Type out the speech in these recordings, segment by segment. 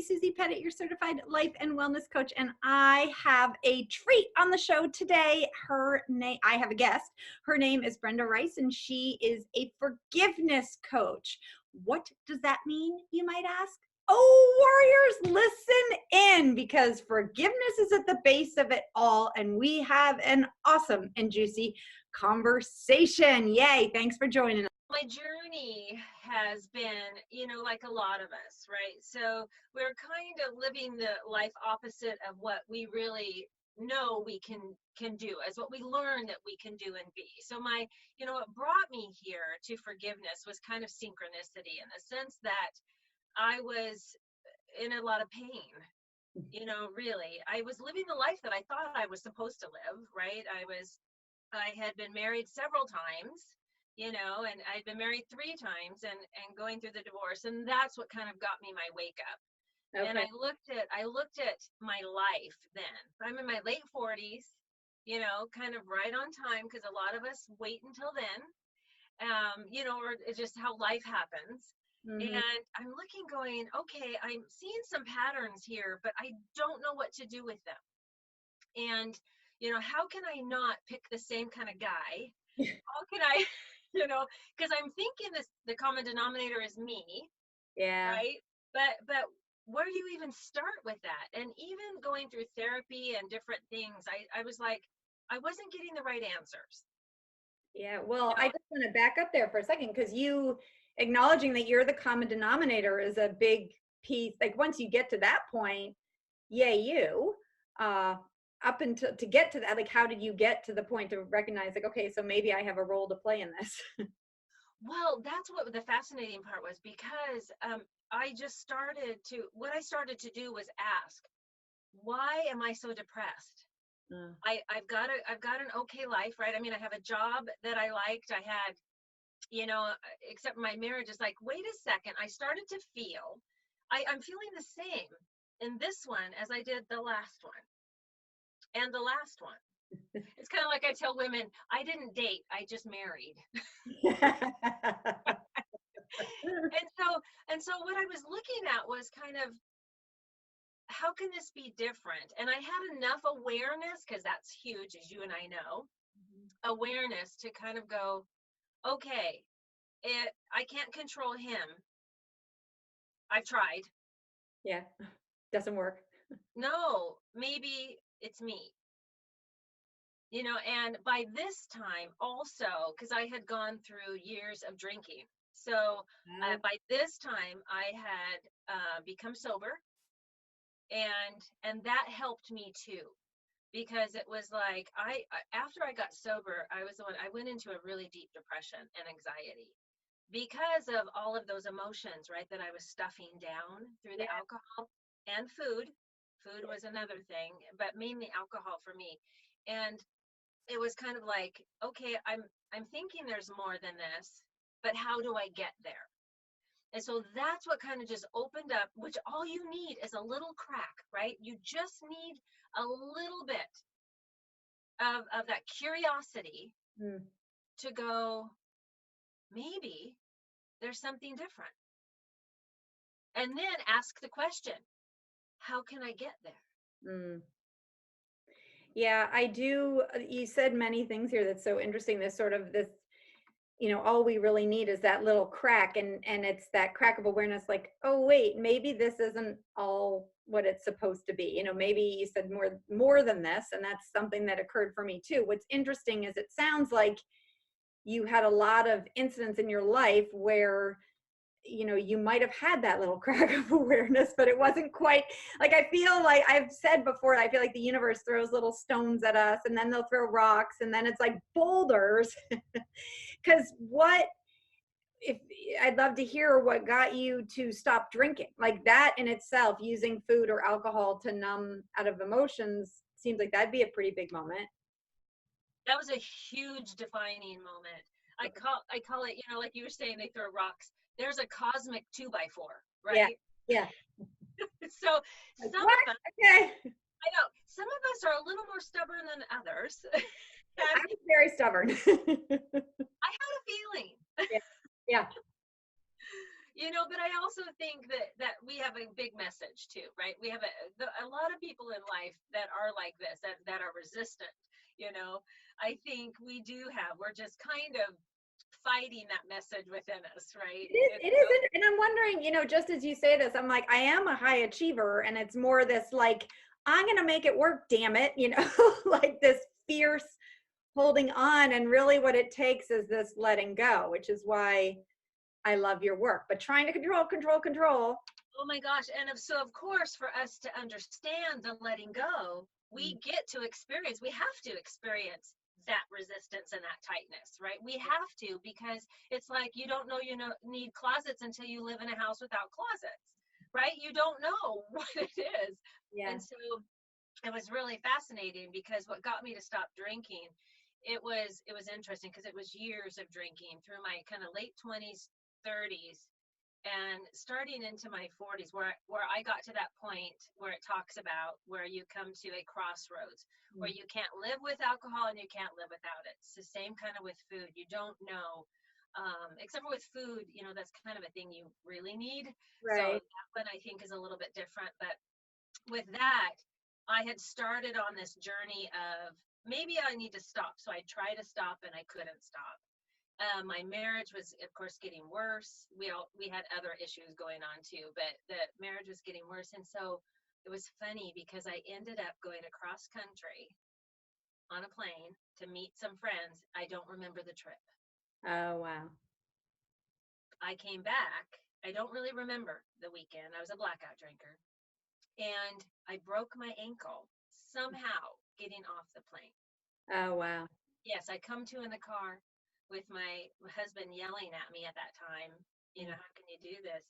Susie Pettit, your certified life and wellness coach, and I have a treat on the show today. I have a guest. Her name is Brenda Reiss, and she is a forgiveness coach. What does that mean, you might ask? Oh, warriors, listen in, because forgiveness is at the base of it all, and we have an awesome and juicy conversation. Yay, thanks for joining us. My journey has been, like a lot of us, right? So we're kind of living the life opposite of what we really know we can do, as what we learn that we can do and be. So what brought me here to forgiveness was kind of synchronicity, in the sense that I was in a lot of pain. Really, I was living the life that I thought I was supposed to live, right? I had been married several times, and I'd been married 3 times and going through the divorce. And that's what kind of got me my wake up. Okay. And I looked at my life then. I'm in my late 40s, kind of right on time, because a lot of us wait until then, or it's just how life happens. Mm-hmm. And I'm looking going, okay, I'm seeing some patterns here, but I don't know what to do with them. And, how can I not pick the same kind of guy? How can I, because I'm thinking the common denominator is me. Yeah. Right. But where do you even start with that? And even going through therapy and different things, I was like, I wasn't getting the right answers. Yeah. Well, I just want to back up there for a second, because you acknowledging that you're the common denominator is a big piece. Like, once you get to that point, yay, you, up until to get to that, like, how did you get to the point to recognize, like, okay, so maybe I have a role to play in this? Well, that's what the fascinating part was, because I started to do was ask, why am I so depressed? I've got an okay life, right? I mean, I have a job that I liked. I had, except my marriage is like, wait a second. I started to feel, I'm feeling the same in this one as I did the last one. And the last one. It's kind of like I tell women, I didn't date, I just married. and so what I was looking at was kind of, how can this be different? And I had enough awareness, because that's huge, as you and I know, awareness to kind of go, okay, I can't control him. I've tried. Yeah, doesn't work. No, maybe it's me. And by this time also, because I had gone through years of drinking. So by this time I had become sober, and that helped me too, because it was like, after I got sober, I went into a really deep depression and anxiety because of all of those emotions, right, that I was stuffing down through the alcohol and food. Food was another thing, but mainly alcohol for me. And it was kind of like, okay, I'm thinking there's more than this, but how do I get there? And so that's what kind of just opened up, which all you need is a little crack, right? You just need a little bit of that curiosity to go, maybe there's something different. And then ask the question, how can I get there? Yeah, I do. You said many things here that's so interesting. This sort of this, all we really need is that little crack, and it's that crack of awareness, like, oh wait, maybe this isn't all what it's supposed to be. Maybe you said more than this, and that's something that occurred for me too. What's interesting is it sounds like you had a lot of incidents in your life where you might have had that little crack of awareness, but it wasn't quite, like, I feel like I've said before, I feel like the universe throws little stones at us, and then they'll throw rocks, and then it's like boulders. Because I'd love to hear what got you to stop drinking. Like, that in itself, using food or alcohol to numb out of emotions, seems like that'd be a pretty big moment. That was a huge defining moment. I call it, like you were saying, they throw rocks. There's a cosmic 2x4, right? Yeah. So like, some what? of us, okay. I know, some of us are a little more stubborn than others. I'm very stubborn. I had a feeling. Yeah. But I also think that we have a big message too, right? We have a lot of people in life that are like this, that are resistant. You know, I think we do have. We're just kind of fighting that message within us, right? It is, and I'm wondering, just as you say this, I'm like, I am a high achiever, and it's more this like, I'm gonna make it work, damn it, like this fierce holding on, and really what it takes is this letting go, which is why I love your work. But trying to control, control, control. Oh my gosh. And so, of course, for us to understand the letting go, we get to experience, we have to experience that resistance and that tightness, right? We have to, because it's like you don't know need closets until you live in a house without closets, right? You don't know what it is. Yeah. And so it was really fascinating, because what got me to stop drinking, it was interesting, because it was years of drinking through my kind of late 20s, 30s, and starting into my 40s, where I got to that point where it talks about where you come to a crossroads where Mm. you can't live with alcohol and you can't live without it. It's the same kind of with food. You don't know, except for with food, that's kind of a thing you really need. So Right. that one I think is a little bit different. But with that, I had started on this journey of maybe I need to stop. So I tried to stop and I couldn't stop. My marriage was, of course, getting worse. We had other issues going on too, but the marriage was getting worse, and so it was funny because I ended up going across country on a plane to meet some friends. I don't remember the trip. Oh, wow. I came back. I don't really remember the weekend. I was a blackout drinker, and I broke my ankle somehow getting off the plane. Oh, wow. Yes, I come to in the car with my husband yelling at me at that time, Mm. how can you do this?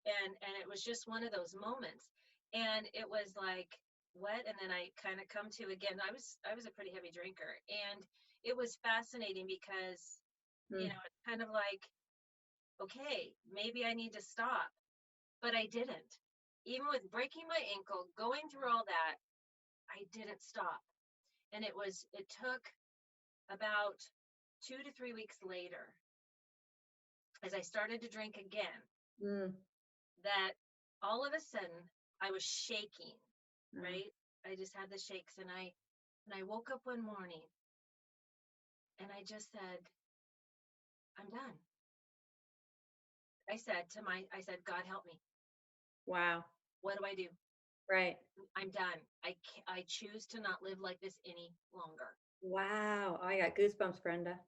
And it was just one of those moments. And it was like, what? And then I kind of come to again, I was a pretty heavy drinker. And it was fascinating because, Mm. it's kind of like, okay, maybe I need to stop. But I didn't. Even with breaking my ankle, going through all that, I didn't stop. And it took about 2 to 3 weeks later, as I started to drink again, Mm. that all of a sudden I was shaking, Oh, right? I just had the shakes, and I woke up one morning and I just said, I'm done. I said, God help me. wow. What do I do? Right. I'm done. I choose to not live like this any longer. Wow. Oh, I got goosebumps, Brenda.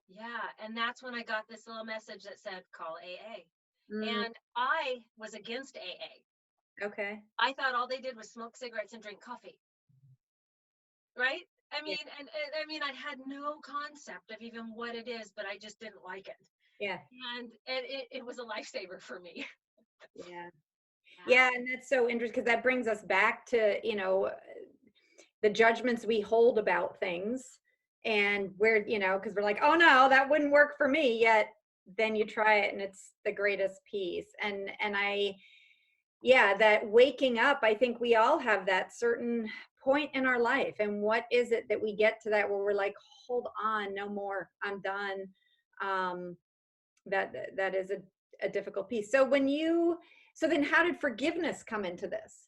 Yeah, and that's when I got this little message that said, call AA. Mm. And I was against AA. Okay. I thought all they did was smoke cigarettes and drink coffee. Right? I Yeah. mean, and I mean, I had no concept of even what it is, but I just didn't like it. Yeah. And it was a lifesaver for me. Yeah. Yeah. Yeah. And that's so interesting, because that brings us back to, the judgments we hold about things, and where, because we're like, oh no, that wouldn't work for me. Yet then you try it and it's the greatest piece. And yeah, that waking up, I think we all have that certain point in our life. And what is it that we get to that where we're like, hold on, no more, I'm done. Um, that is a difficult piece. So then how did forgiveness come into this?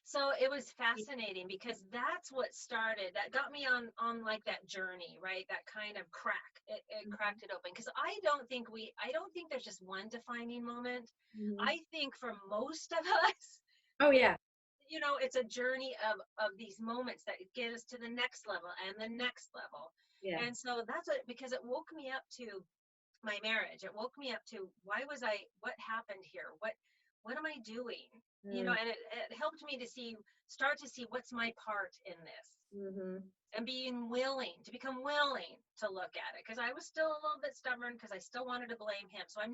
So it was fascinating because that's what started, that got me on like that journey, right? That kind of crack. It Mhm. cracked it open. Because I don't think there's just one defining moment. Mhm. I think for most of us, Oh it yeah. it's a journey of these moments that get us to the next level and the next level. Yeah. And so that's what, because it woke me up to my marriage. It woke me up to, what happened here? What am I doing? Mm. And it helped me to start to see what's my part in this, Mhm. and become willing to look at it, because I was still a little bit stubborn, because I still wanted to blame him. So I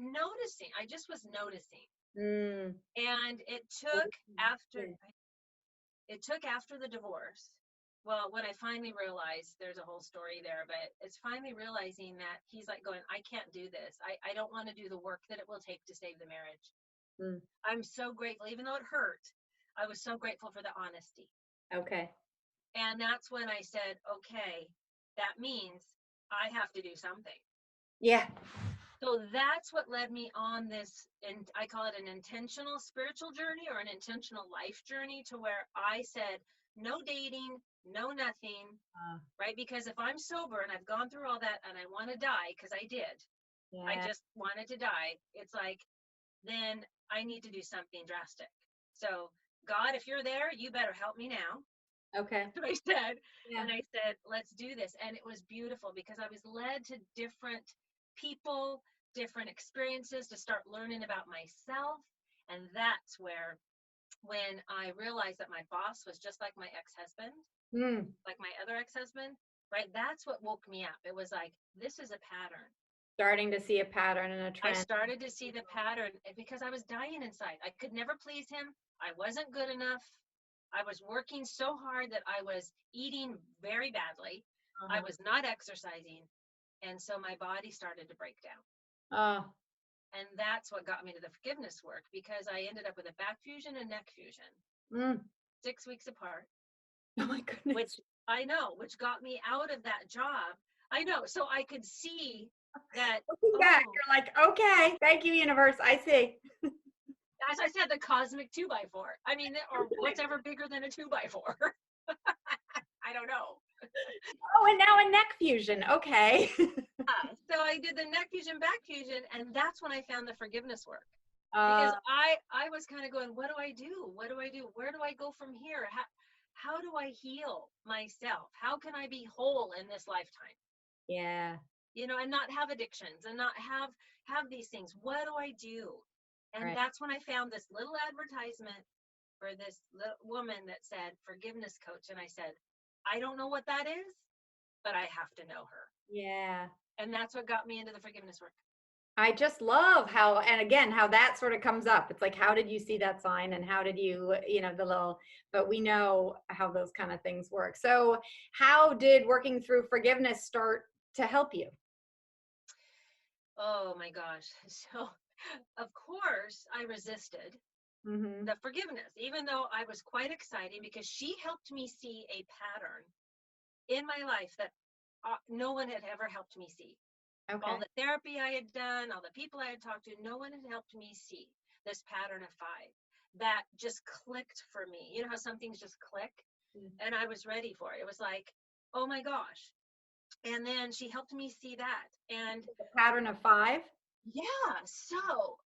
just was noticing. Mm. And Yeah. it took after the divorce. Well, when I finally realized, there's a whole story there, but it's finally realizing that he's like going, I can't do this. I don't want to do the work that it will take to save the marriage. Mm. I'm so grateful, even though it hurt, I was so grateful for the honesty. Okay. And that's when I said, okay, that means I have to do something. Yeah. So that's what led me on this, and I call it an intentional spiritual journey or an intentional life journey, to where I said, no dating, no nothing, Uh, right? Because if I'm sober and I've gone through all that and I want to die, because I did, I yeah. just wanted to die, it's like, then I need to do something drastic. So, God, if you're there, you better help me now. Okay. That's what I said. Yeah. And I said, let's do this. And it was beautiful because I was led to different people, different experiences to start learning about myself. And that's where, when I realized that my boss was just like my ex husband, Mm. like my other ex husband, right? That's what woke me up. It was like, this is a pattern. Starting to see a pattern and a I trend. started to see the pattern because I was dying inside. I could never please him. I wasn't good enough. I was working so hard that I was eating very badly. I Uh-huh. was not exercising. And so my body started to break down. Oh. And that's what got me to the forgiveness work, because I ended up with a back fusion and neck fusion Mm. 6 weeks apart, Oh my goodness. which I know, which got me out of that job. I know. So I could see that, Looking back, oh, you're like, okay, thank you, universe. I see. as I said, the cosmic 2x4. I mean, or what's ever bigger than a 2x4? I don't know. Oh, and now a neck fusion. Okay. So I did the neck fusion, back fusion, and that's when I found the forgiveness work. uh, Because I was kind of going, what do I do? What do I do? Where do I go from here? How do I heal myself? How can I be whole in this lifetime? yeah. And not have addictions and not have these things. What do I do? And Right. that's when I found this little advertisement for this little woman that said forgiveness coach, and I said, I don't know what that is, but I have to know her. Yeah. And that's what got me into the forgiveness work. I just love how, and again, how that sort of comes up. It's like, how did you see that sign and how did you, the little, but we know how those kind of things work. So, how did working through forgiveness start to help you? Oh my gosh. So, of course, I resisted Mm-hmm. the forgiveness, even though I was quite excited, because she helped me see a pattern in my life that no one had ever helped me see. All Okay. the therapy I had done, all the people I had talked to, no one had helped me see this pattern of five that just clicked for me. You know how some things just click? Mm. And I was ready for it. It was like, oh my gosh. And then she helped me see that. And The pattern of five. yeah, so,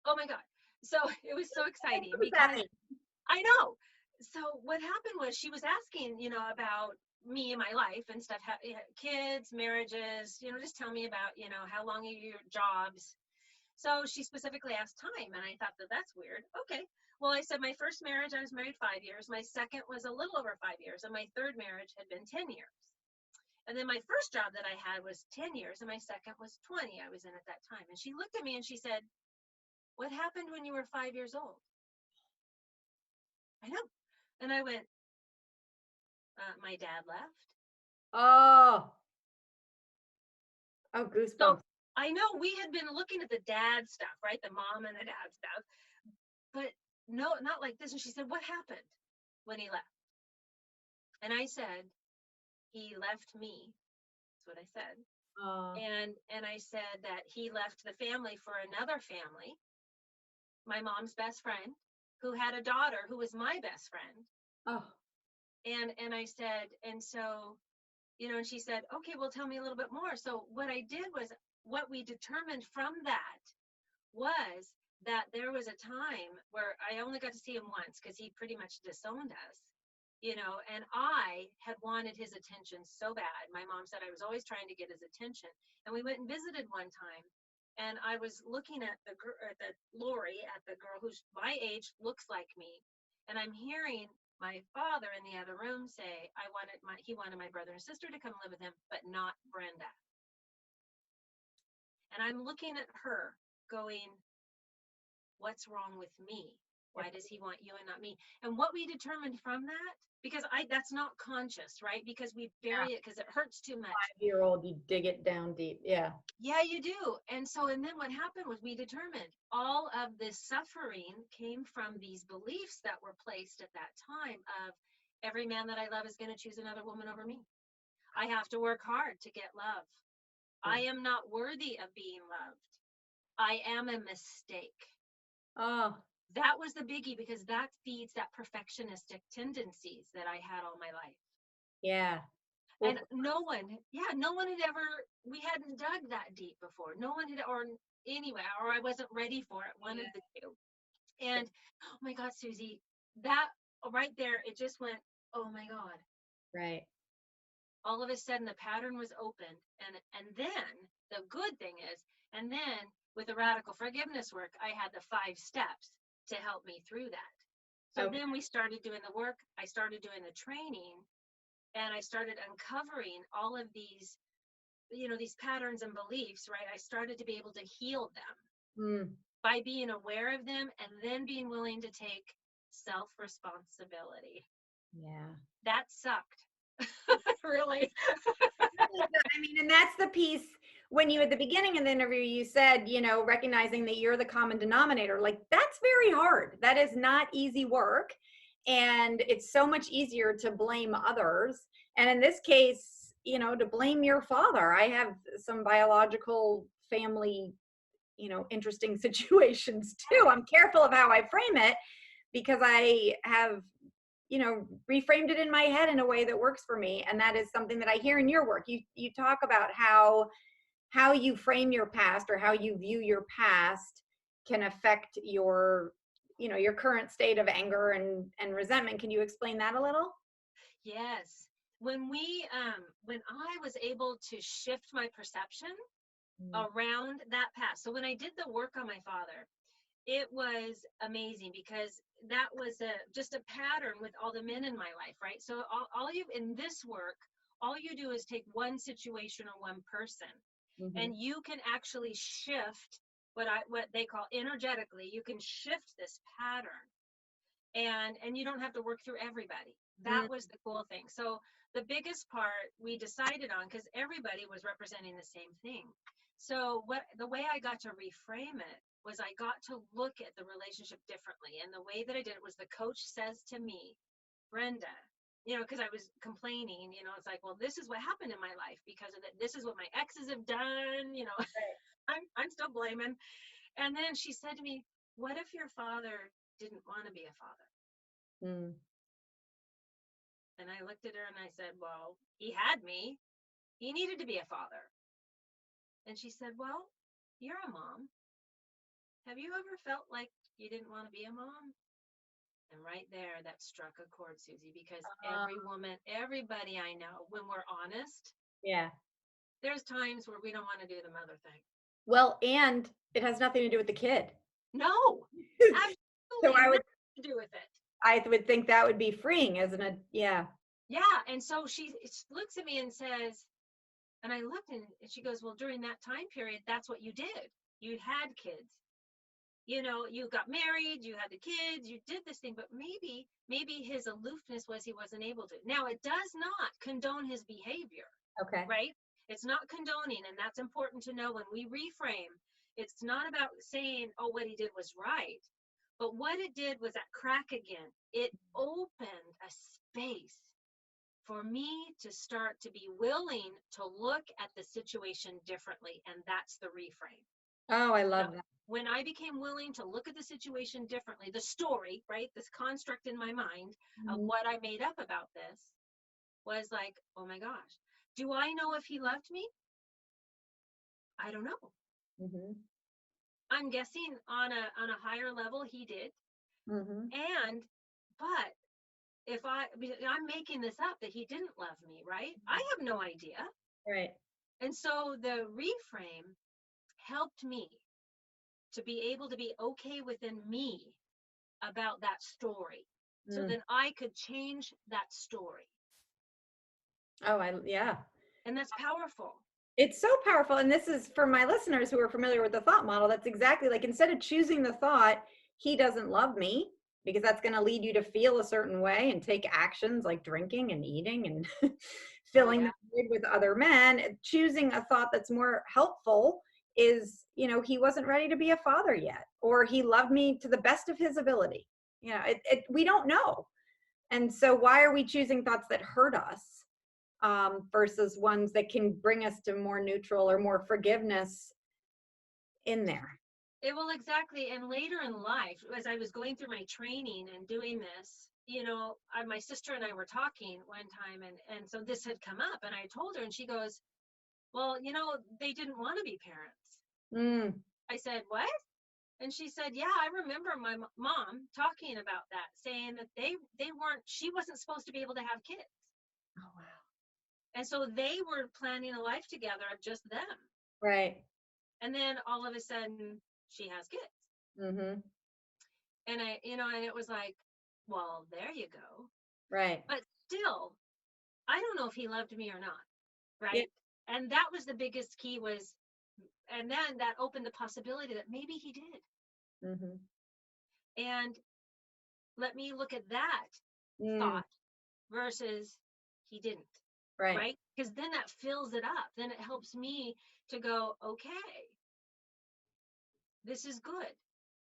oh my God. So it was so exciting What does that because mean? I know. So what happened was she was asking, about me and my life and stuff, kids, marriages, just tell me about, how long are your jobs? So she specifically asked time, and I thought that's weird. Okay. Well, I said my first marriage, I was married 5 years. My second was a little over 5 years, and my third marriage had been 10 years. And then my first job that I had was 10 years, and my second was 20 I was in at that time. And she looked at me and she said, what happened when you were 5 years old? I know. And I went, my dad left. Oh, oh, So goosebumps. I know we had been looking at the dad stuff, right? The mom and the dad stuff, but no, not like this. And she said, what happened when he left? And I said, he left me. That's what I said. Oh, And I said that he left the family for another family, my mom's best friend, who had a daughter who was my best friend. oh, And I said, and so, and she said, okay, well, tell me a little bit more. So what I did was, what we determined from that was that there was a time where I only got to see him once because he pretty much disowned us, and I had wanted his attention so bad. My mom said I was always trying to get his attention. And we went and visited one time, and I was looking at the Lori, at the girl who's my age, looks like me, and I'm hearing my father in the other room say, he wanted my brother and sister to come live with him, but not Brenda. And I'm looking at her going, what's wrong with me? Why does he want you and not me? And what we determined from that, because that's not conscious, right? Because we yeah. bury it because it hurts too much. 5-year old, you dig it down deep. Yeah. Yeah, you do. And then what happened was we determined all of this suffering came from these beliefs that were placed at that time of, every man that I love is going to choose another woman over me. I have to work hard to get love. Yeah. I am not worthy of being loved. I am a mistake. Oh, That was the biggie because that feeds that perfectionistic tendencies that I had all my life. yeah. And Well, no one had ever, we hadn't dug that deep before. No one had, or anyway, or I wasn't ready for it, one of the two. And oh my God, Susie, that right there, it just went, oh my God. right. All of a sudden the pattern was opened. And then the good thing is, and then with the radical forgiveness work, I had the 5 steps to help me through that. So Okay. then we started doing the work, I started doing the training, and I started uncovering all of these, these patterns and beliefs, right? I started to be able to heal them Mm, by being aware of them and then being willing to take self responsibility. yeah. That sucked. Really. Really good. I mean, and that's the piece when you at the beginning of the interview you said, recognizing that you're the common denominator. Like that's very hard. That is not easy work. And it's so much easier to blame others. And in this case, to blame your father. I have some biological family, interesting situations too. I'm careful of how I frame it because I have reframed it in my head in a way that works for me, and that is something that I hear in your work. You talk about how you frame your past or how you view your past can affect your current state of anger and resentment. Can you explain that a little? Yes. When I was able to shift my perception Mm, around that past. So when I did the work on my father, it was amazing because that was just a pattern with all the men in my life, right? So all you in this work, all you do is take one situation or one person, mhm, and you can actually shift what they call energetically. You can shift this pattern, and you don't have to work through everybody. That mm, was the cool thing. So the biggest part we decided on, because everybody was representing the same thing. So what the way I got to reframe it was I got to look at the relationship differently. And the way that I did it was the coach says to me, Brenda, because I was complaining, it's like, well, this is what happened in my life because of that. This is what my exes have done, I'm still blaming. And then she said to me, what if your father didn't want to be a father? mm. And I looked at her and I said, well, he had me. He needed to be a father. And she said, well, you're a mom. Have you ever felt like you didn't want to be a mom? And right there, that struck a chord, Susie, because Uh, every woman, everybody I know, when we're honest, yeah. there's times where we don't want to do the mother thing. Well, and it has nothing to do with the kid. No, So absolutely nothing to do with it. I would think that would be freeing, isn't it? Yeah. Yeah. And so she looks at me and says, and I looked and she goes, well, during that time period, that's what you did. You had kids. You got married, you had the kids, you did this thing, but maybe his aloofness was he wasn't able to. Now, it does not condone his behavior, Okay. right? It's not condoning, and that's important to know when we reframe. It's not about saying, oh, what he did was right, but what it did was that crack again. It opened a space for me to start to be willing to look at the situation differently, and that's the reframe. Oh, I when I, love that. when I became willing to look at the situation differently, the story, right, this construct in my mind of Mhm, what I made up about this was like, oh my gosh, do I know if he loved me? I don't know. mhm, I'm guessing on a higher level he did. mhm. And but if I'm making this up that he didn't love me, right? I have no idea. Right. And so the reframe helped me to be able to be okay within me about that story so Mm. then I could change that story. Oh, yeah. And that's powerful. It's so powerful. And this is for my listeners who are familiar with the thought model. That's exactly like instead of choosing the thought, he doesn't love me, because that's going to lead you to feel a certain way and take actions like drinking and eating and Oh, filling the yeah. void with other men. Choosing a thought that's more helpful is, he wasn't ready to be a father yet, or he loved me to the best of his ability. We don't know. And so why are we choosing thoughts that hurt us, versus ones that can bring us to more neutral or more forgiveness in there? It will exactly. And later in life, as I was going through my training and doing this, my sister and I were talking one time, and so this had come up, and I told her, and she goes, "Well, they didn't want to be parents." Mm. I said, "What?" And she said, "Yeah, I remember my mom talking about that, saying that they weren't, she wasn't supposed to be able to have kids, Oh, wow. and so they were planning a life together of just them, Right. and then all of a sudden she has kids." Mm-hmm. And and it was like, well, there you go. Right. But still, I don't know if he loved me or not, Yeah. right? And that was the biggest key was, and then that opened the possibility that maybe he did. Mm-hmm. And let me look at that Mm. thought versus he didn't, Right. right? Because then that fills it up. Then it helps me to go, okay, this is good.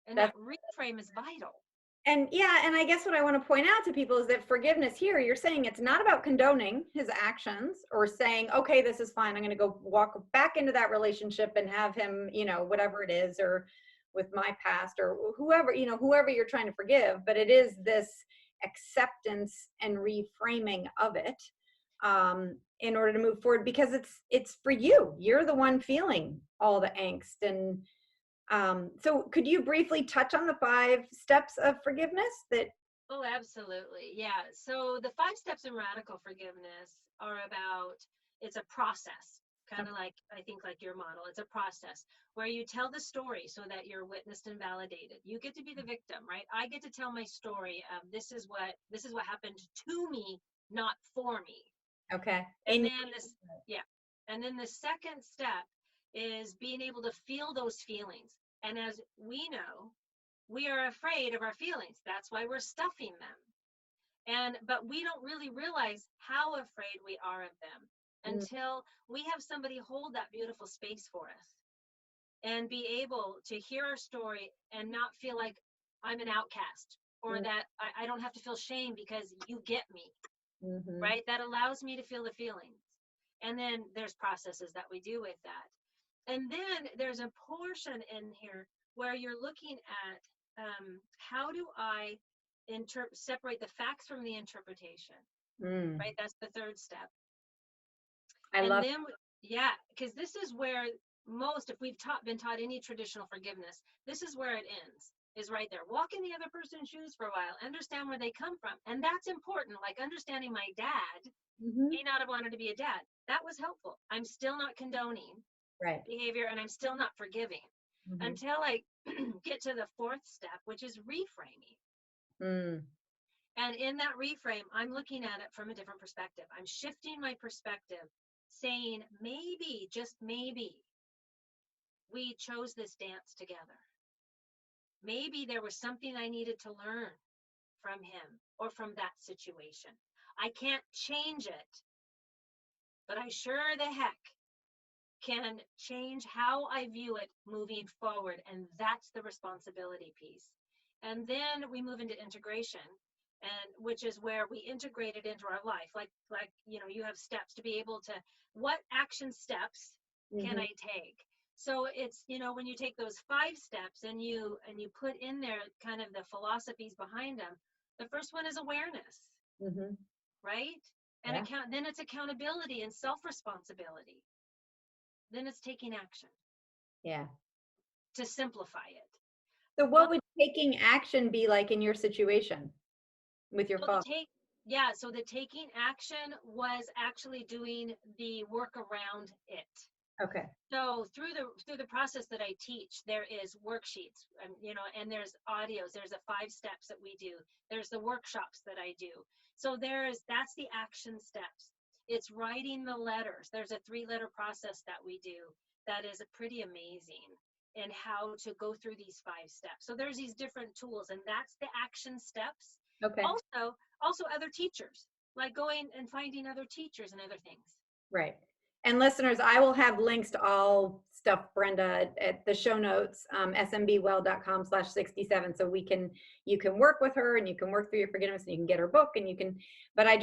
And that That's reframe is vital. And yeah, and I guess what I want to point out to people is that forgiveness here, you're saying it's not about condoning his actions or saying, okay, this is fine. I'm going to go walk back into that relationship and have him, whatever it is, or with my past or whoever, whoever you're trying to forgive. But it is this acceptance and reframing of it in order to move forward because it's for you. You're the one feeling all the angst and so could you briefly touch on the 5 steps of forgiveness that Oh, absolutely. Yeah. So the 5 steps in radical forgiveness are about, it's a process, kind of like, I think like your model. It's a process where you tell the story so that you're witnessed and validated. You get to be the victim, right? I get to tell my story of this is what happened to me, not for me. okay And in then this, yeah. And then the second step is being able to feel those feelings. And as we know, we are afraid of our feelings. That's why we're stuffing them. But we don't really realize how afraid we are of them mm, until we have somebody hold that beautiful space for us and be able to hear our story and not feel like I'm an outcast or mm, that I don't have to feel shame because you get me, mhm, right? That allows me to feel the feelings. And then there's processes that we do with that. And then there's a portion in here where you're looking at how do I separate the facts from the interpretation, mm. right? That's the third step. I And love then, yeah, because this is where if we've been taught any traditional forgiveness, this is where it ends, is right there. Walk in the other person's shoes for a while, understand where they come from. And that's important. Like understanding my dad mhm, may not have wanted to be a dad. That was helpful. I'm still not condoning right behavior and I'm still not forgiving mhm, until I get to the fourth step, which is reframing. mm, And in that reframe, I'm looking at it from a different perspective. I'm shifting my perspective, saying maybe, just maybe, we chose this dance together. Maybe there was something I needed to learn from him or from that situation. I can't change it, but I sure the heck can change how I view it moving forward. And that's the responsibility piece. And then we move into integration, and which is where we integrate it into our life. Like you have steps to be able to, what action steps can mhm, I take? So it's, when you take those 5 steps and you put in there kind of the philosophies behind them, the first one is awareness, mhm, right? And yeah then it's accountability and self-responsibility. Then it's taking action yeah to simplify it. so Well, what would taking action be like in your situation with your so the father take, yeah, so the taking action was actually doing the work around it. okay So through the process that I teach, there is worksheets, and there's audios. There's the 5 steps that we do. There's the workshops that I do. So that's the action steps. It's writing the letters. There's a 3-letter process that we do that is pretty amazing in how to go through these 5 steps. So there's these different tools, and that's the action steps. okay Also other teachers, like going and finding other teachers and other things. right and listeners I will have links to all stuff Brenda at the show notes smbwell.com/67 so you can work with her and you can work through your forgiveness and you can get her book and you can but I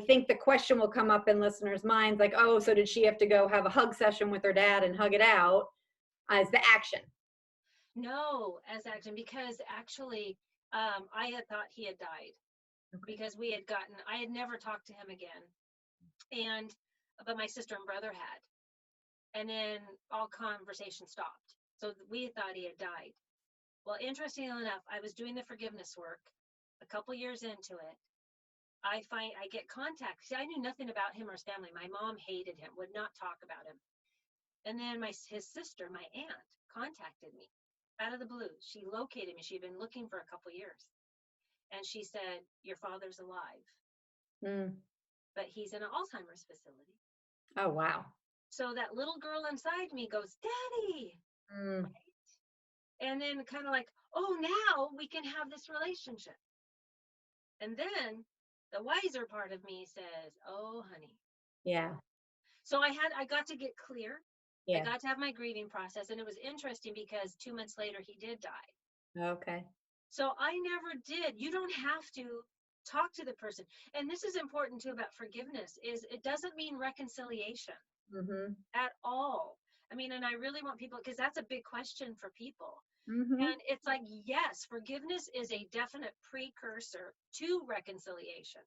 think the question will come up in listeners minds like oh so did she have to go have a hug session with her dad and hug it out as the action No, as action, because actually, I had thought he had died Okay. because I had never talked to him again. And, but my sister and brother had. And then all conversation stopped. So we thought he had died. Well, interestingly enough, I was doing the forgiveness work a couple years into it. I get contact. See, I knew nothing about him or his family. My mom hated him, would not talk about him. And then his sister, my aunt, contacted me out of the blue. She located me. She'd been looking for a couple years. And she said, "Your father's alive, Mm. but he's in an Alzheimer's facility." Oh, wow. So that little girl inside me goes, "Daddy." Mm. And then kind of like, "Oh, now we can have this relationship." And then the wiser part of me says, "Oh, honey." Yeah. So I got to get clear. I Yeah. got to have my grieving process. And it was interesting because 2 months later, he did die. Okay. So I never did. You don't have to talk to the person. And this is important too about forgiveness is it doesn't mean reconciliation Mm-hmm. at all. I mean, and I really want people, because that's a big question for people. Mm-hmm. And it's like, yes, forgiveness is a definite precursor to reconciliation,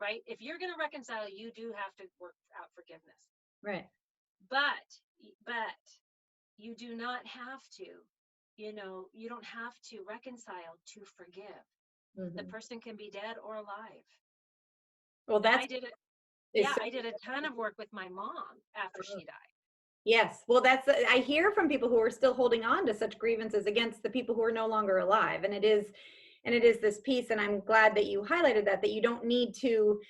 right? If you're going to reconcile, you do have to work out forgiveness. Right. But you do not have to, you don't have to reconcile to forgive. The Mm-hmm. person can be dead or alive. Well, And that's is yeah, so. I did a ton of work with my mom after she died. Yes. Well, I hear from people who are still holding on to such grievances against the people who are no longer alive. And it is this piece. And I'm glad that you highlighted that you don't need to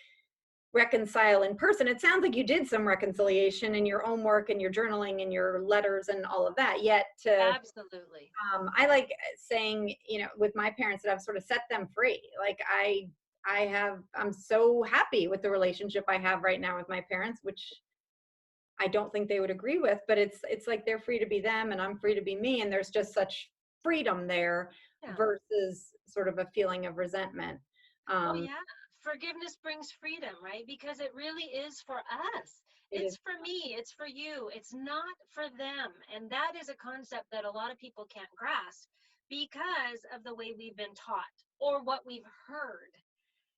reconcile in person. It sounds like you did some reconciliation in your own work and your journaling and your letters and all of that. Yet Absolutely. I like saying, with my parents that I've sort of set them free. Like I'm so happy with the relationship I have right now with my parents, which I don't think they would agree with, but it's like they're free to be them and I'm free to be me. And there's just such freedom there Yeah. versus sort of a feeling of resentment. Oh, Um, yeah. Forgiveness brings freedom, right? Because it really is for us. it is, It's for me. It's for you. It's not for them. And that is a concept that a lot of people can't grasp because of the way we've been taught or what we've heard.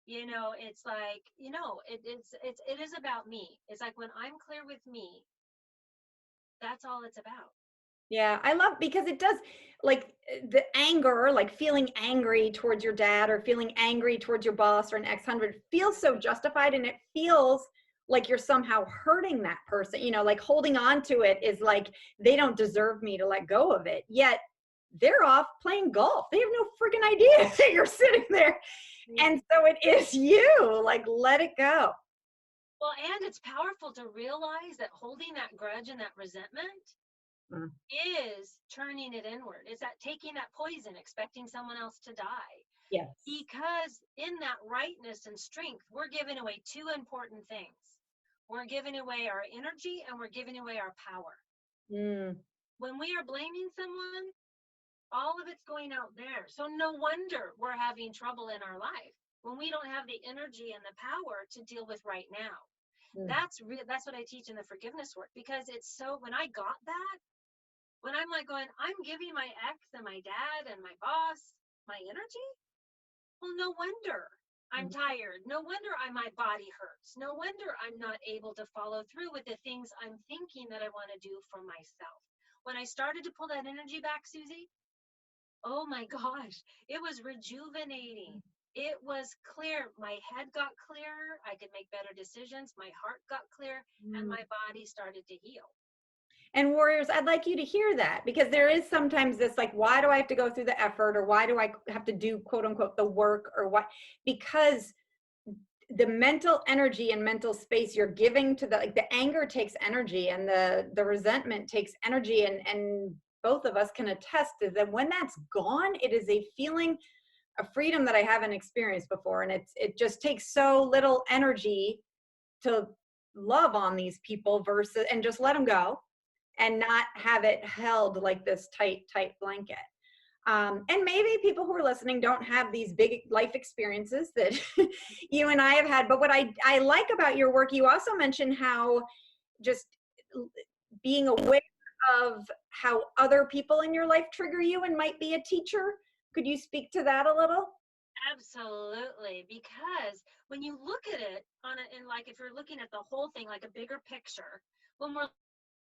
It's like, it is about me. It's like when I'm clear with me, that's all it's about. yeah, I love because it does like the anger, like feeling angry towards your dad or feeling angry towards your boss or an ex-100 feels so justified and it feels like you're somehow hurting that person, like holding on to it is like they don't deserve me to let go of it. Yet they're off playing golf. They have no freaking idea that you're sitting there. And so it is you, like let it go. Well, and it's powerful to realize that holding that grudge and that resentment Mm. is turning it inward. It's that taking that poison, expecting someone else to die. Yes. Because in that rightness and strength, we're giving away two important things. We're giving away our energy and we're giving away our power. Mm. When we are blaming someone, all of it's going out there. So no wonder we're having trouble in our life when we don't have the energy and the power to deal with right now. Mm. That's what I teach in the forgiveness work, because it's so, when I got that, when I'm like going, I'm giving my ex and my dad and my boss my energy. Well, no wonder I'm tired. No wonder my body hurts. No wonder I'm not able to follow through with the things I'm thinking that I want to do for myself. When I started to pull that energy back, Susie, oh my gosh, it was rejuvenating. It was clear. My head got clearer. I could make better decisions. My heart got clear and Mm. my body started to heal. And warriors, I'd like you to hear that because there is sometimes this like, why do I have to go through the effort or why do I have to do quote unquote the work or what? Because the mental energy and mental space you're giving to the anger takes energy and the resentment takes energy and both of us can attest to that when that's gone, it is a feeling of freedom that I haven't experienced before. And it just takes so little energy to love on these people versus and just let them go and not have it held like this tight blanket. And maybe people who are listening don't have these big life experiences that you and I have had. But what I like about your work, you also mentioned how just being aware of how other people in your life trigger you and might be a teacher? Could you speak to that a little? Absolutely, because when you look at it on a, in like if you're looking at the whole thing like a bigger picture, when we're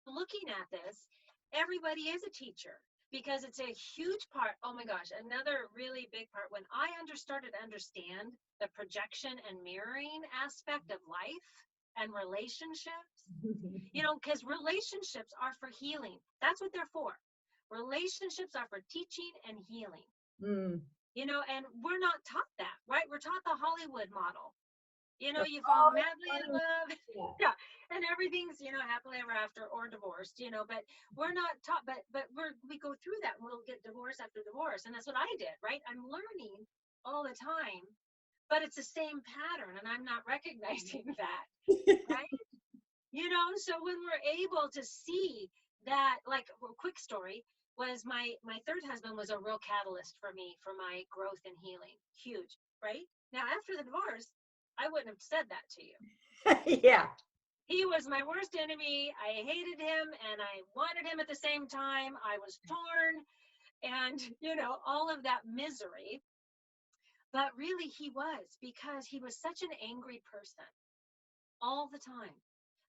looking at this, everybody is a teacher because it's a huge part. Oh my gosh, another really big part when I started to understand the projection and mirroring aspect of life and relationships, because relationships are for healing. That's what they're for. Relationships are for teaching and healing. Mm. And we're not taught that, right? We're taught the Hollywood model. That's You fall all madly in funny. love. Yeah. Yeah. And everything's, happily ever after or divorced, but we're not taught, but we go through that and we'll get divorce after divorce. And that's what I did, right? I'm learning all the time, but it's the same pattern and I'm not recognizing that, right? So when we're able to see that, like a quick story was my third husband was a real catalyst for me for my growth and healing. Huge, right? Now after the divorce, I wouldn't have said that to you. Yeah. He was my worst enemy. I hated him and I wanted him at the same time. I was torn and, all of that misery. But really, he was because he was such an angry person all the time.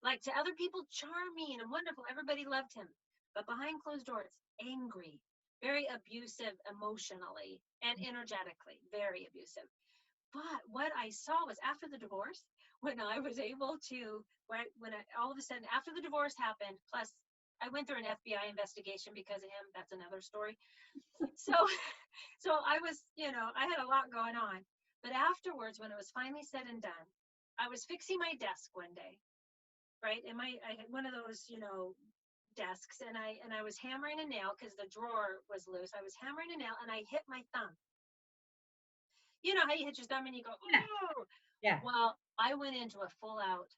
Like to other people, charming and wonderful. Everybody loved him. But behind closed doors, angry, very abusive emotionally and energetically, very abusive. But what I saw was after the divorce, when I was able to, all of a sudden, after the divorce happened, plus I went through an FBI investigation because of him. That's another story. So, so I was, I had a lot going on. But afterwards, when it was finally said and done, I was fixing my desk one day, right? And I had one of those, desks, and I was hammering a nail because the drawer was loose. I was hammering a nail, and I hit my thumb. You know how you hit your thumb and you go, Yeah. oh. Yeah. Well, I went into a full out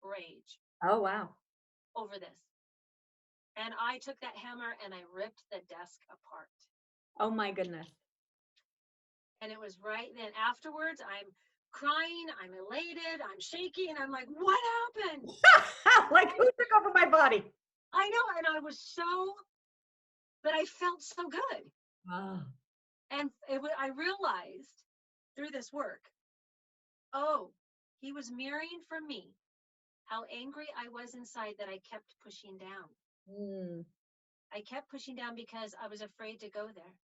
rage Oh, wow. over this. And I took that hammer and I ripped the desk apart. Oh my goodness. And it was right then afterwards, I'm crying, I'm elated, I'm shaking. I'm like, what happened? Like who took over my body? I know. And but I felt so good. Oh. And I realized through this work, oh, he was mirroring for me how angry I was inside that I kept pushing down. Mm. I kept pushing down because I was afraid to go there.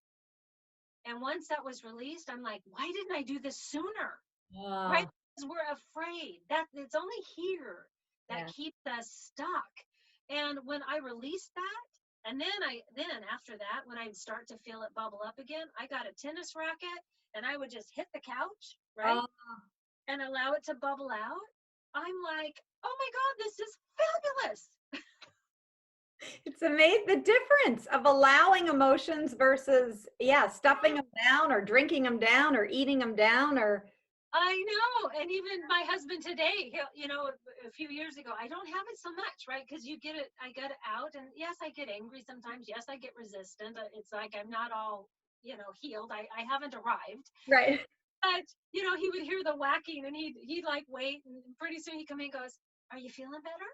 And once that was released, I'm like, why didn't I do this sooner? Right? Oh. Because we're afraid that it's only here that Yeah. keeps us stuck. And when I released that, and then after that, when I'd start to feel it bubble up again, I got a tennis racket and I would just hit the couch, right? Oh, And allow it to bubble out. I'm like, oh my God, this is fabulous. it's amazing the difference of allowing emotions versus, yeah, stuffing them down or drinking them down or eating them down or. I know. And even my husband today, a few years ago, I don't have it so much, right? Because I get it out. And yes, I get angry sometimes. Yes, I get resistant. It's like I'm not all, healed. I haven't arrived. Right. But, he would hear the whacking and he'd like wait. And pretty soon he'd come in and goes, are you feeling better?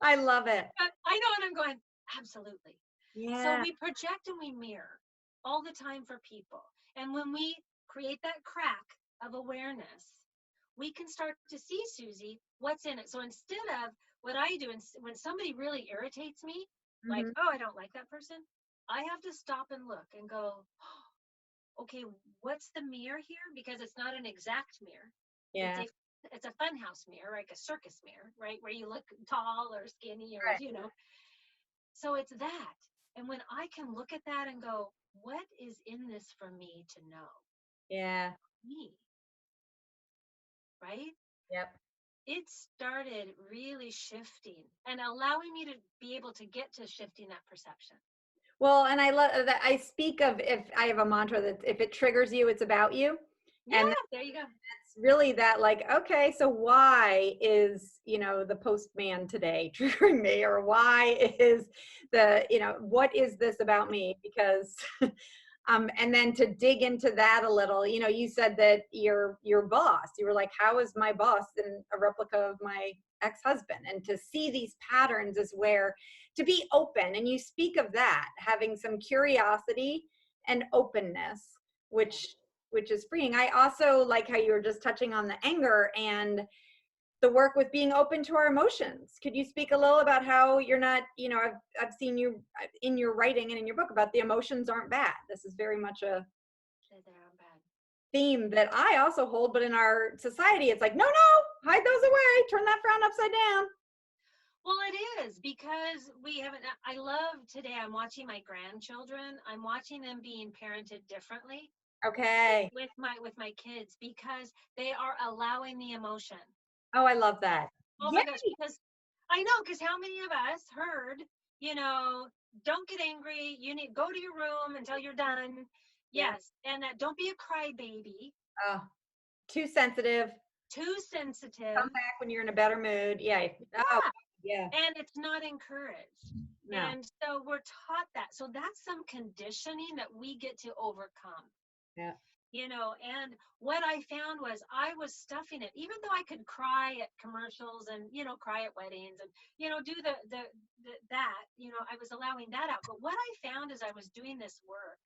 I love it. But I know. And I'm going, absolutely. So Yeah. we project and we mirror all the time for people. And when we create that crack of awareness, we can start to see, Susie, what's in it. So instead of what I do, when somebody really irritates me, like, Mhm. oh, I don't like that person, I have to stop and look and go, oh, okay, what's the mirror here? Because it's not an exact mirror. Yeah. It's a funhouse mirror, like a circus mirror, right? Where you look tall or skinny or, Right. So it's that. And when I can look at that and go, what is in this for me to know? Yeah. Me, right? Yep. It started really shifting and allowing me to be able to get to shifting that perception. Well, and I love that I speak of, if I have a mantra that if it triggers you, it's about you. Yeah, And there you go. it's really that, like, okay, so why is, the postman today triggering me? Or why is what is this about me? Because and then to dig into that a little, you said that your boss, you were like, how is my boss in a replica of my ex-husband, and to see these patterns is where to be open. And you speak of that, having some curiosity and openness, Yeah. which is freeing. I also like how you were just touching on the anger and the work with being open to our emotions. Could you speak a little about how you're not, I've seen you in your writing and in your book about the emotions aren't bad. This is very much a They aren't bad. theme that I also hold, but in our society, it's like, no, no, hide those away, turn that frown upside down. Well, it is because we haven't. I love today. I'm watching my grandchildren. I'm watching them being parented differently Okay. with my kids because they are allowing the emotion. Oh, I love that. Oh Yeah. my gosh, because I know, because how many of us heard, you know, don't get angry. You need go to your room until you're done. Yeah. Yes, and that don't be a crybaby. Oh, too sensitive. Too sensitive. Come back when you're in a better mood. Yeah. Oh, Yeah, yeah. and it's not encouraged. No. And so we're taught that. So that's some conditioning that we get to overcome. Yeah. And what I found was I was stuffing it, even though I could cry at commercials and cry at weddings and do the I was allowing that out. But what I found as I was doing this work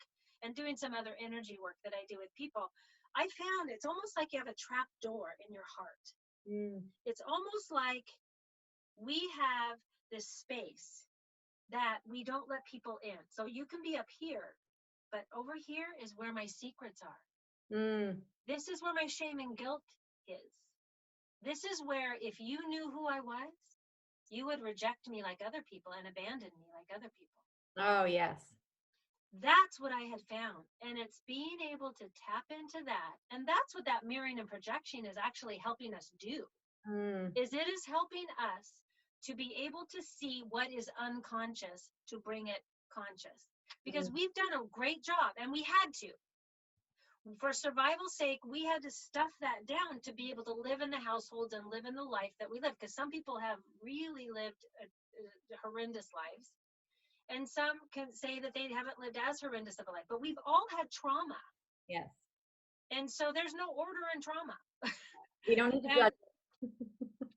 and doing some other energy work that I do with people, I found it's almost like you have a trap door in your heart. Mm, It's almost like we have this space that we don't let people in. So you can be up here, but over here is where my secrets are. mm, This is where my shame and guilt is. This is where, if you knew who I was, you would reject me like other people and abandon me like other people. oh, yes. That's what I had found. And it's being able to tap into that. And that's what that mirroring and projection is actually helping us do, Mm, is it is helping us to be able to see what is unconscious to bring it conscious. Because mm, we've done a great job, and we had to. For survival's sake, we had to stuff that down to be able to live in the households and live in the life that we live. Because some people have really lived horrendous lives, and some can say that they haven't lived as horrendous of a life. But we've all had trauma, yes. and so there's no order in trauma. We don't need to And judge.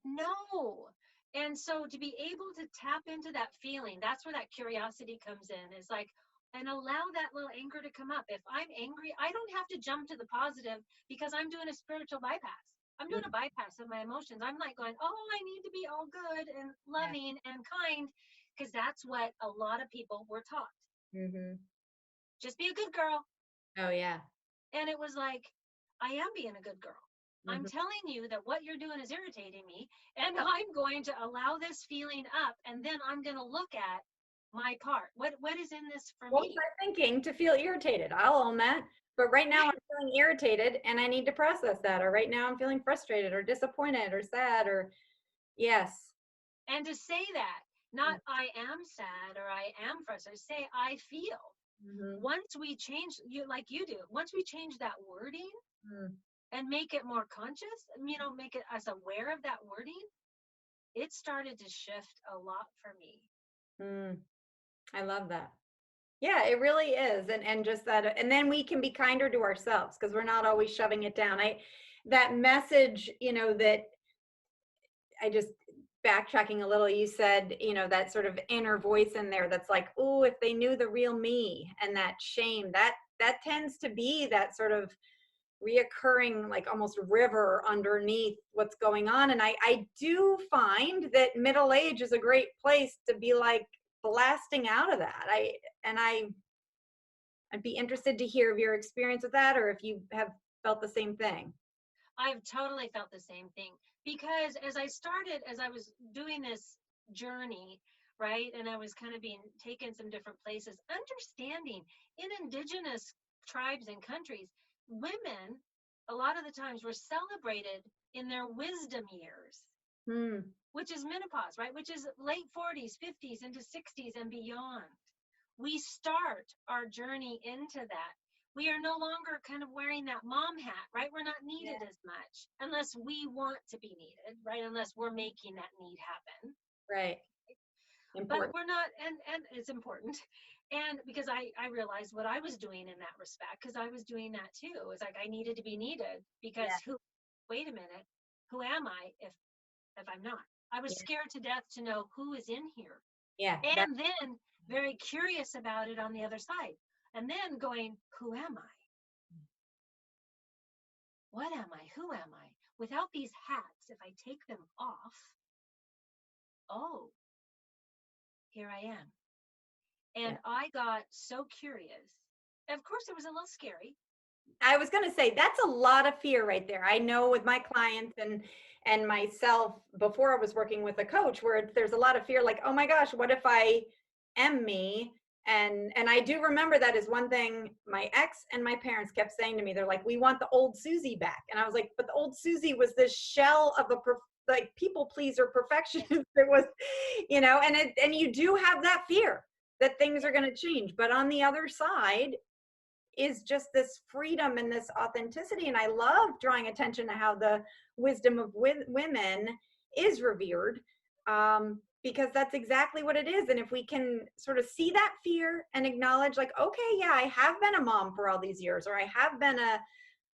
no. And so to be able to tap into that feeling, that's where that curiosity comes in. Is like, and allow that little anger to come up. If I'm angry, I don't have to jump to the positive because I'm doing a spiritual bypass. I'm doing a bypass of my emotions. I'm like going, oh, I need to be all good and Yeah. loving and kind, because that's what a lot of people were taught. Mm-hmm. Just be a good girl. Oh, yeah. And it was like, I am being a good girl. I'm Mm-hmm. telling you that what you're doing is irritating me, and I'm going to allow this feeling up, and then I'm going to look at my part. What is in this for What was me? I thinking to feel irritated? I'll own that. But right now I'm Right. feeling irritated and I need to process that. Or right now I'm feeling frustrated or disappointed or sad or yes. And to say that, not I am sad or I am frustrated, say I feel. Mm-hmm. Once we change, like you do, once we change that wording and make it more conscious, make it us aware of that wording, it started to shift a lot for me. Mm-hmm. I love that. Yeah, it really is. And just that, and then we can be kinder to ourselves because we're not always shoving it down. That message, that I just backtracking a little, you said, that sort of inner voice in there that's like, oh, if they knew the real me, and that shame, that tends to be that sort of reoccurring, like almost river underneath what's going on. And I do find that middle age is a great place to be like blasting out of that. I'd be interested to hear of your experience with that, or if you have felt the same thing. I've totally felt the same thing because as I was doing this journey, right, and I was kind of being taken some different places, understanding in indigenous tribes and countries, women a lot of the times were celebrated in their wisdom years, Hmm. which is menopause, right, which is late 40s, 50s into 60s and beyond. We start our journey into that. We are no longer kind of wearing that mom hat, right? We're not needed Yeah. as much unless we want to be needed, right? Unless we're making that need happen. Right. But Important. we're not, and it's important. And because I realized what I was doing in that respect, because I was doing that too. It was like I needed to be needed because Yeah. wait a minute, who am I if I'm not? I was Yeah. scared to death to know who is in here. Yeah. That, And then very curious about it on the other side. And then going, who am I? What am I? Who am I? Without these hats, if I take them off, oh, here I am. yeah. And I got so curious. Of course, it was a little scary. I was going to say that's a lot of fear right there. I know with my clients and myself before I was working with a coach where there's a lot of fear like, "Oh my gosh, what if I am me?" And I do remember that is one thing my ex and my parents kept saying to me. They're like, "We want the old Susie back." And I was like, "But the old Susie was this shell of a like people pleaser perfectionist." It was, and you do have that fear that things are going to change. But on the other side, is just this freedom and this authenticity. And I love drawing attention to how the wisdom of women is revered, because that's exactly what it is. And if we can sort of see that fear and acknowledge, like, okay, yeah, I have been a mom for all these years, or I have been a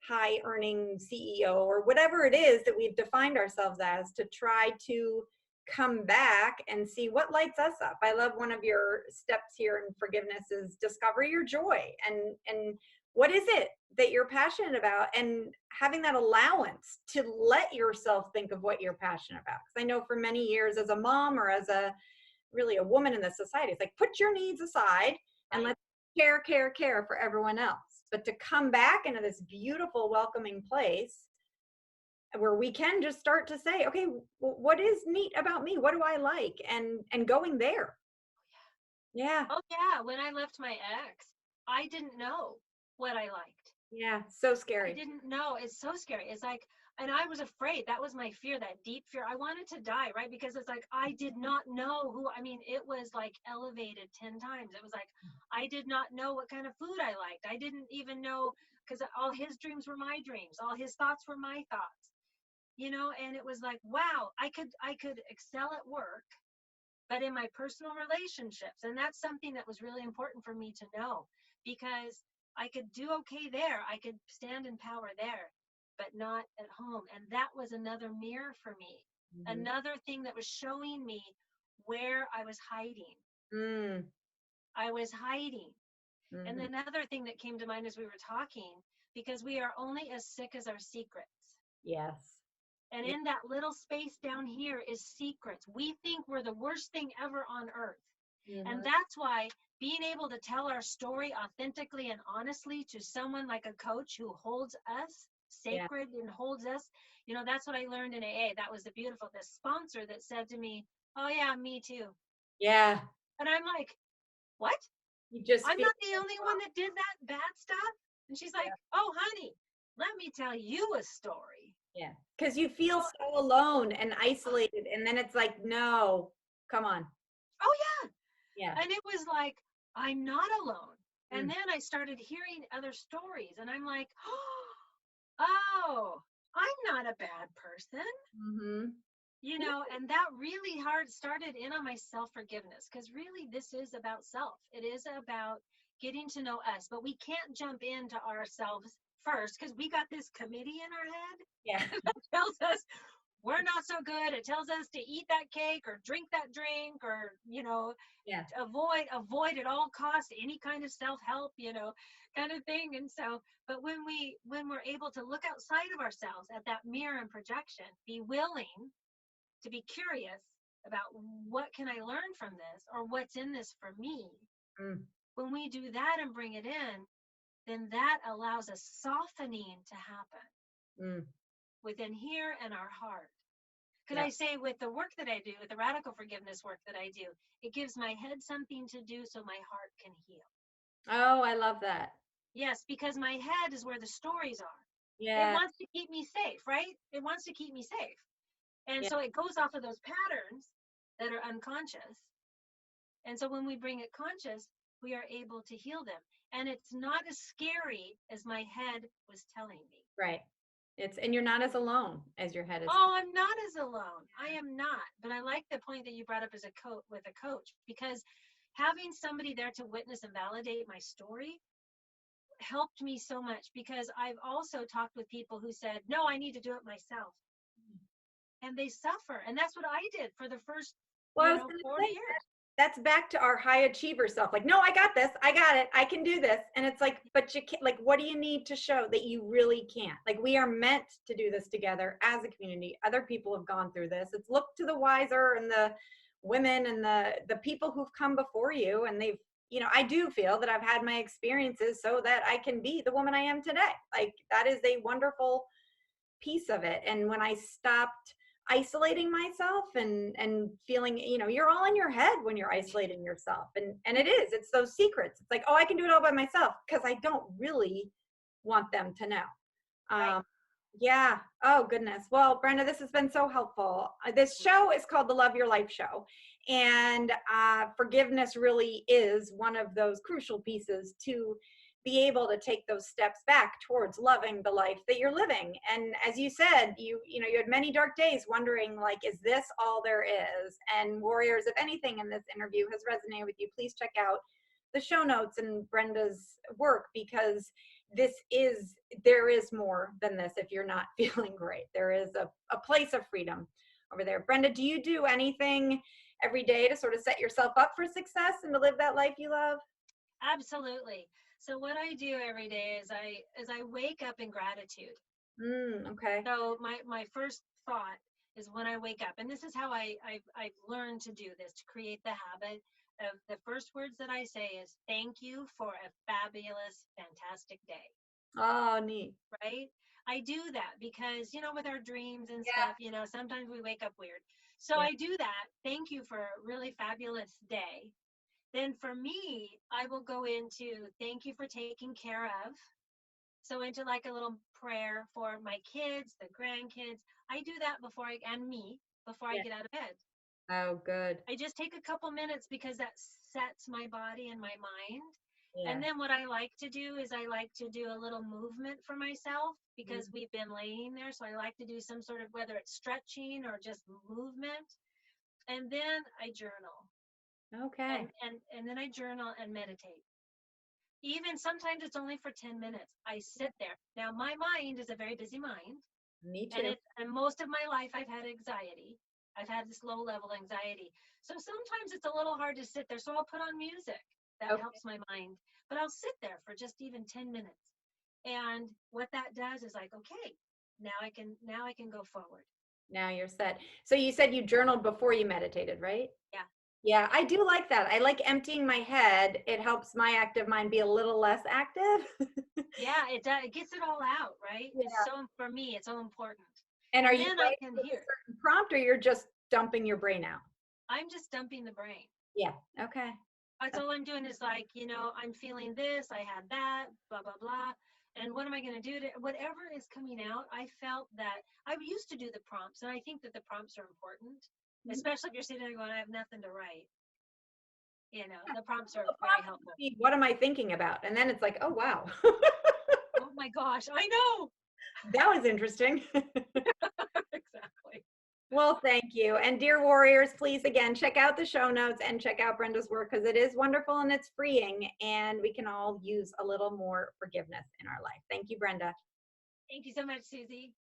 high earning CEO, or whatever it is that we've defined ourselves as, to try to come back and see what lights us up. I love one of your steps here in forgiveness is discover your joy, and what is it that you're passionate about, and having that allowance to let yourself think of what you're passionate about. Because I know for many years as a mom or as a really a woman in the society, it's like put your needs aside and Right. let's care for everyone else. But to come back into this beautiful welcoming place where we can just start to say, okay, what is neat about me, what do I like, and going there. Yeah. Oh, yeah. When I left my ex, I didn't know what I liked. Yeah, so I scary. didn't know. It's so scary. It's like, and I was afraid. That was my fear, that deep fear. I wanted to die, right? Because it's like, I did not know who, I mean, it was like elevated 10 times. It was like, I did not know what kind of food I liked. I didn't even know, because all his dreams were my dreams. All his thoughts were my thoughts, and it was like, wow, I could excel at work, but in my personal relationships. And that's something that was really important for me to know, because I could do okay there. I could stand in power there, but not at home. And that was another mirror for me. Mm-hmm. Another thing that was showing me where I was hiding. Mm, I was hiding. And mm-hmm. another thing that came to mind as we were talking, because we are only as sick as our secrets. Yes. And Yeah. in that little space down here is secrets. We think we're the worst thing ever on earth. And Mm-hmm. that's why being able to tell our story authentically and honestly to someone like a coach who holds us Yeah. sacred and holds us, that's what I learned in AA. That was the beautiful, the sponsor that said to me, oh, yeah, me too. Yeah. And I'm like, what? You just I'm feel not the only one that did that bad stuff. And she's like, oh, honey, let me tell you a story. yeah, because you So, feel so alone and isolated, and then it's like, no, come on. oh, yeah. Yeah. And it was like, I'm not alone. And Mm. then I started hearing other stories, and I'm like, oh, I'm not a bad person, Mm-hmm. Yeah. and that really hard started in on my self forgiveness, because really this is about self. It is about getting to know us, but we can't jump into ourselves first, because we got this committee in our head Yeah. that tells us we're not so good. It tells us to eat that cake or drink that drink, or Yeah. avoid at all costs any kind of self-help, kind of thing. And so, but when we're able to look outside of ourselves at that mirror and projection, be willing to be curious about what can I learn from this, or what's in this for me. Mm. When we do that and bring it in, then that allows a softening to happen Mm. within here and our heart. Because Yeah. I say, with the work that I do, with the radical forgiveness work that I do, it gives my head something to do so my heart can heal. Oh, I love that. Yes, because my head is where the stories are. It Yeah. wants to keep me safe, right? It wants to keep me safe. And Yeah. so it goes off of those patterns that are unconscious. And so when we bring it conscious, we are able to heal them. And it's not as scary as my head was telling me. Right. And you're not as alone as your head is. Oh, I'm not as alone. I am not. But I like the point that you brought up as a coach, with a coach, because having somebody there to witness and validate my story helped me so much, because I've also talked with people who said, "No, I need to do it myself." and they suffer. And that's what I did for the first, Well, I was going to 40 say years. that's back to our high achiever self. Like, no, I got this. I got it. I can do this. And it's like, but you can't, like, what do you need to show that you really can't? Like, we are meant to do this together as a community. Other people have gone through this. It's look to the wiser and the women and the people who've come before you. And they've, I do feel that I've had my experiences so that I can be the woman I am today. Like, that is a wonderful piece of it. And when I stopped isolating myself and feeling, you're all in your head when you're isolating yourself, and it's those secrets. It's like, oh, I can do it all by myself, because I don't really want them to know. Right. Yeah. Oh, goodness. Well, Brenda, this has been so helpful. This show is called the Love Your Life Show. And forgiveness really is one of those crucial pieces to be able to take those steps back towards loving the life that you're living. And as you said, you had many dark days wondering, like, is this all there is? And warriors, if anything in this interview has resonated with you, please check out the show notes and Brenda's work, because there is more than this. If you're not feeling great, there is a place of freedom over there. Brenda, do you do anything every day to sort of set yourself up for success and to live that life you love? Absolutely. So what I do every day is I wake up in gratitude. Okay. So my first thought is when I wake up, and this is how I've learned to do this, to create the habit of the first words that I say is thank you for a fabulous, fantastic day. Oh, neat. Right? I do that because, with our dreams and Yeah. stuff, sometimes we wake up weird. So Yeah. I do that. Thank you for a really fabulous day. Then for me, I will go into thank you for taking care of. So into like a little prayer for my kids, the grandkids. I do that and me before I Yeah. get out of bed. Oh, good. I just take a couple minutes because that sets my body and my mind. And Yeah. then what I like to do is I like to do a little movement for myself because Mhm. we've been laying there. So I like to do some sort of, whether it's stretching or just movement. And then I journal Okay. and then I journal and meditate. Even sometimes it's only for 10 minutes. I sit there. Now my mind is a very busy mind. Me And too. most of my life I've had anxiety. I've had this low level anxiety. So sometimes it's a little hard to sit there. So I'll put on music that Okay. helps my mind. But I'll sit there for just even 10 minutes. And what that does is like, okay, now I can go forward. Now you're set. So you said you journaled before you meditated, right? Yeah. Yeah, Yeah. I do like that. I like emptying my head. It helps my active mind be a little less active. Yeah, it does. It gets it all out, right? It's Yeah. for me, it's so important. And are And you then I writing can with a hear. certain prompt, or you're just dumping your brain out? I'm just dumping the brain. Yeah. Okay. That's all I'm doing is like, I'm feeling this, I had that, blah, blah, blah. And what am I going to do to whatever is coming out? I felt that I used to do the prompts, and I think that the prompts are important, Mhm. especially if you're sitting there going, I have nothing to write. The prompts Well, are the very prompt helpful. would be, what am I thinking about? And then it's like, oh, wow. Oh my gosh, I know. That was interesting. Exactly. Well, thank you. And dear warriors, please again, check out the show notes and check out Brenda's work, because it is wonderful and it's freeing, and we can all use a little more forgiveness in our life. Thank you, Brenda. Thank you so much, Susie.